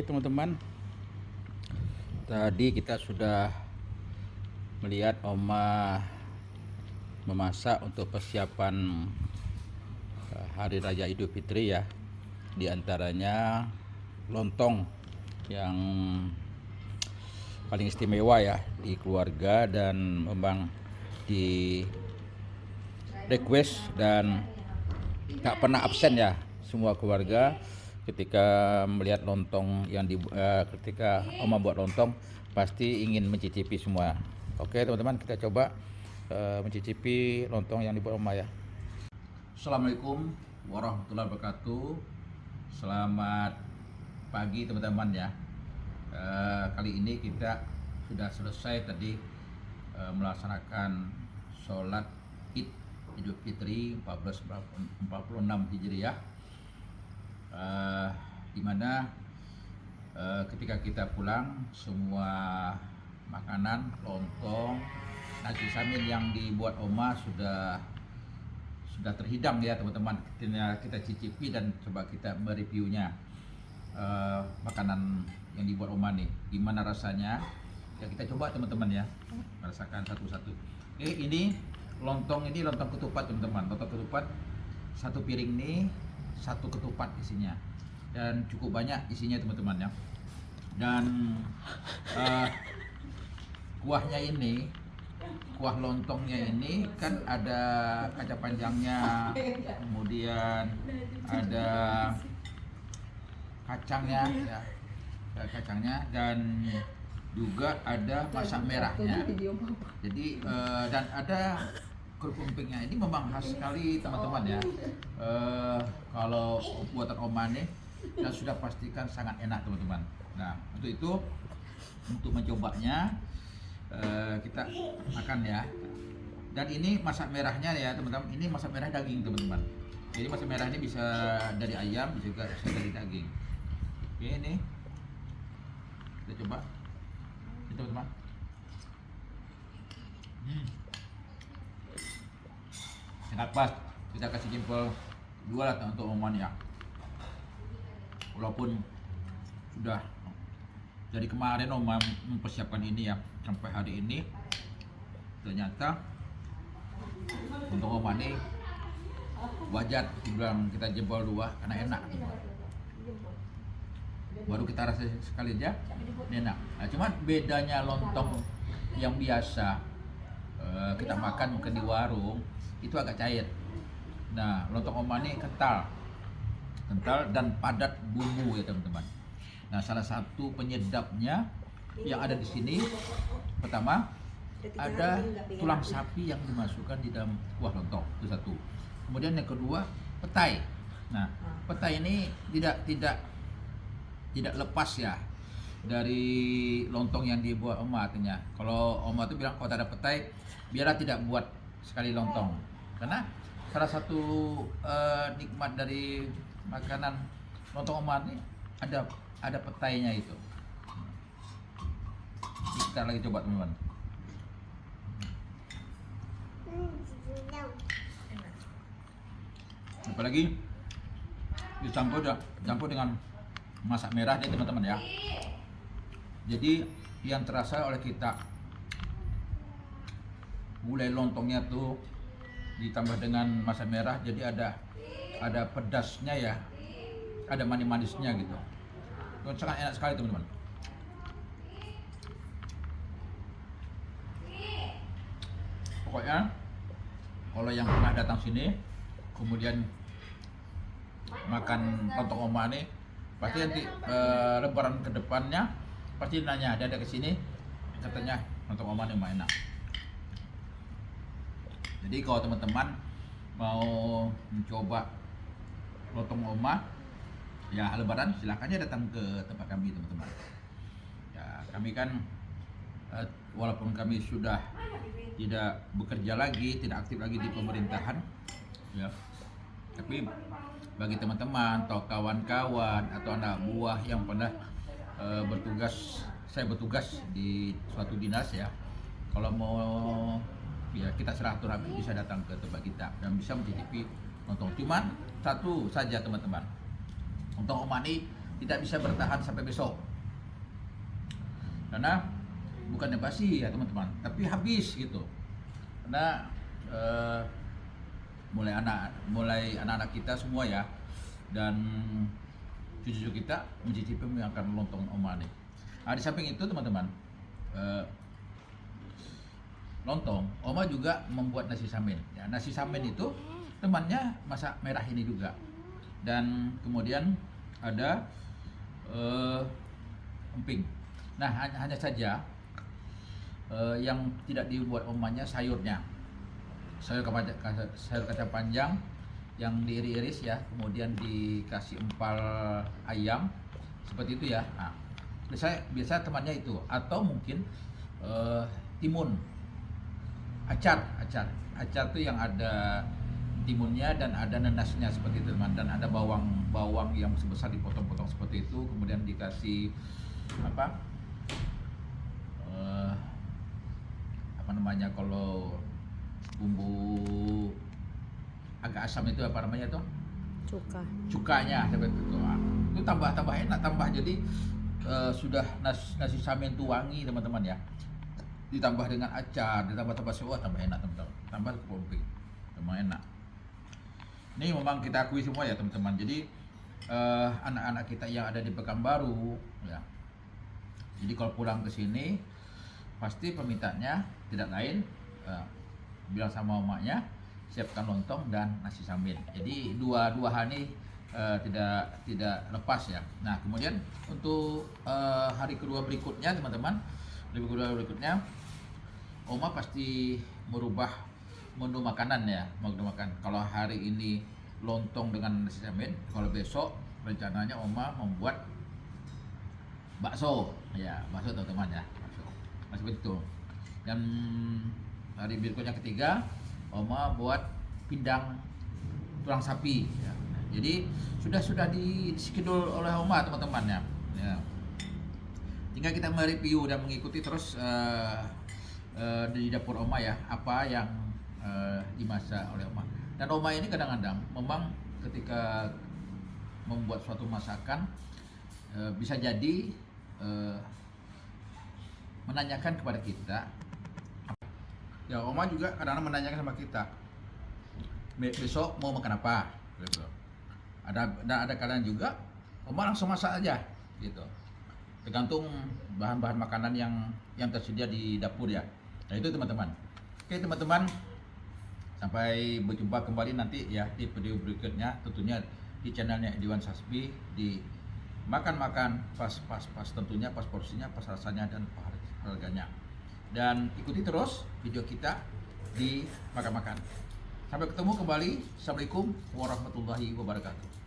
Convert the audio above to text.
Teman-teman, tadi kita sudah melihat Oma memasak untuk persiapan Hari Raya Idul Fitri ya. Di antaranya lontong yang paling istimewa ya di keluarga, dan memang di request dan tak pernah absen ya semua keluarga ketika melihat lontong yang ketika Oma buat lontong pasti ingin mencicipi semua. Oke teman-teman, kita coba mencicipi lontong yang dibuat Oma ya. Assalamualaikum warahmatullahi wabarakatuh. Selamat pagi teman-teman ya. Kali ini kita sudah selesai tadi melaksanakan sholat Id Idul Fitri 1446 Hijriah, di mana ketika kita pulang semua makanan lontong, nasi samin yang dibuat Oma sudah terhidang ya teman-teman. Kita cicipi dan coba kita mereviewnya makanan yang dibuat Oma nih, gimana rasanya ya, kita coba teman-teman ya, merasakan satu-satu. Ini lontong ketupat teman-teman. Lontong ketupat satu piring nih, satu ketupat isinya, dan cukup banyak isinya teman-teman ya. Dan kuah lontongnya ini kan ada kacang panjangnya, kemudian ada kacangnya ya, dan juga ada masak merahnya. Jadi dan ada kerupuk empingnya. Ini memang khas sekali teman-teman ya. Kalau buatan Oma nih, dan sudah pastikan sangat enak teman-teman. Nah untuk itu, untuk mencobanya kita makan ya. Dan ini masak merahnya ya teman-teman. Ini masak merah daging teman-teman. Jadi masak merah ini bisa dari ayam, juga bisa dari daging. Oke, ini kita coba ini teman-teman. Sangat pas, kita kasih jempol 2 lah untuk Oma ya. Walaupun sudah dari kemarin Oma mempersiapkan ini ya, sampai hari ini ternyata untuk Oma ini wajar dibilang kita jempol 2 karena enak teman. Baru kita rasa sekali aja enak. Nah, cuman bedanya lontong yang biasa kita makan mungkin di warung itu agak cair. Nah lontong Oma ini kental dan padat bumbu ya teman-teman. Nah salah satu penyedapnya yang ada di sini, pertama ada tulang sapi yang dimasukkan di dalam kuah lontong, itu satu. Kemudian yang kedua, petai. Nah petai ini tidak lepas ya dari lontong yang dibuat Oma. Artinya kalau Oma tuh bilang kalau tak ada petai biarlah tidak buat sekali lontong, karena salah satu nikmat dari makanan lontong Oma ini ada petainya itu. Kita lagi coba teman-teman. Apalagi dicampur dengan masak merah nih teman-teman ya. Jadi yang terasa oleh kita, gulai lontongnya tuh ditambah dengan masak merah, jadi ada pedasnya ya, ada manis-manisnya gitu. Sangat enak sekali teman-teman. Pokoknya kalau yang pernah datang sini kemudian makan lontong Oma nih, pasti nanti lebaran kedepannya pasti nanya, ada kesini katanya lontong Oma nih enak. Jadi kalau teman-teman mau mencoba lontong Oma ya lebaran, silahkan aja datang ke tempat kami teman-teman ya. Kami kan walaupun kami sudah tidak bekerja lagi, tidak aktif lagi di pemerintahan ya, tapi bagi teman-teman atau kawan-kawan atau anak buah yang pernah saya bertugas di suatu dinas ya, kalau mau ya kita silaturahmi bisa datang ke tempat kita dan bisa mencicipi lontong. Cuman satu saja teman-teman, lontong Oma ini tidak bisa bertahan sampai besok. Karena bukannya basi ya teman-teman, tapi habis gitu. Karena mulai anak-anak kita semua ya, dan cucu-cucu kita mencicipi makan lontong Oma nih. Nah, di samping itu teman-teman, lontong Oma juga membuat nasi samin ya. Nasi samin itu temannya masak merah ini juga, dan kemudian ada emping. Nah, hanya saja yang tidak dibuat Omanya sayurnya, sayur kacang panjang yang diiris ya, kemudian dikasih empal ayam seperti itu ya. Nah, biasa temannya itu, atau mungkin timun, acar itu yang ada timunnya dan ada nenasnya seperti itu teman, dan ada bawang yang sebesar dipotong-potong seperti itu, kemudian dikasih apa namanya, kalau bumbu agak asam itu apa namanya tuh, cukanya seperti itu. Nah, itu tambah enak, jadi sudah nasi samin itu wangi teman-teman ya, ditambah dengan acar, ditambah sewa, tambah enak teman-teman, tambah emping, tambah enak. Ini memang kita akui semua ya teman-teman. Jadi anak-anak kita yang ada di Pekanbaru ya, jadi kalau pulang ke sini pasti permintaannya tidak lain, bilang sama emaknya siapkan lontong dan nasi samin. Jadi dua hal ini tidak lepas ya. Nah, kemudian untuk hari kedua berikutnya teman-teman, Oma pasti merubah menu makanan ya, kalau hari ini lontong dengan nasi samin, kalau besok rencananya Oma membuat bakso ya, teman-teman ya, bakso masih betul. Dan hari berikutnya ketiga Oma buat pindang tulang sapi ya. Jadi sudah di schedule oleh Oma teman-teman ya. Tinggal kita mereview dan mengikuti terus di dapur Oma ya, apa yang dimasak oleh Oma. Dan Oma ini kadang-kadang memang ketika membuat suatu masakan bisa jadi menanyakan kepada kita ya. Oma juga kadang-kadang menanyakan sama kita, besok mau makan apa gitu. Ada kalian juga Oma langsung masak aja gitu, tergantung bahan-bahan makanan yang tersedia di dapur ya. Nah itu teman-teman. Oke teman-teman, sampai berjumpa kembali nanti ya di video berikutnya, tentunya di channelnya Ediwan Sasbi, di makan pas tentunya, pas porsinya, pas rasanya, dan harganya. Dan ikuti terus video kita di makan-makan. Sampai ketemu kembali. Assalamualaikum warahmatullahi wabarakatuh.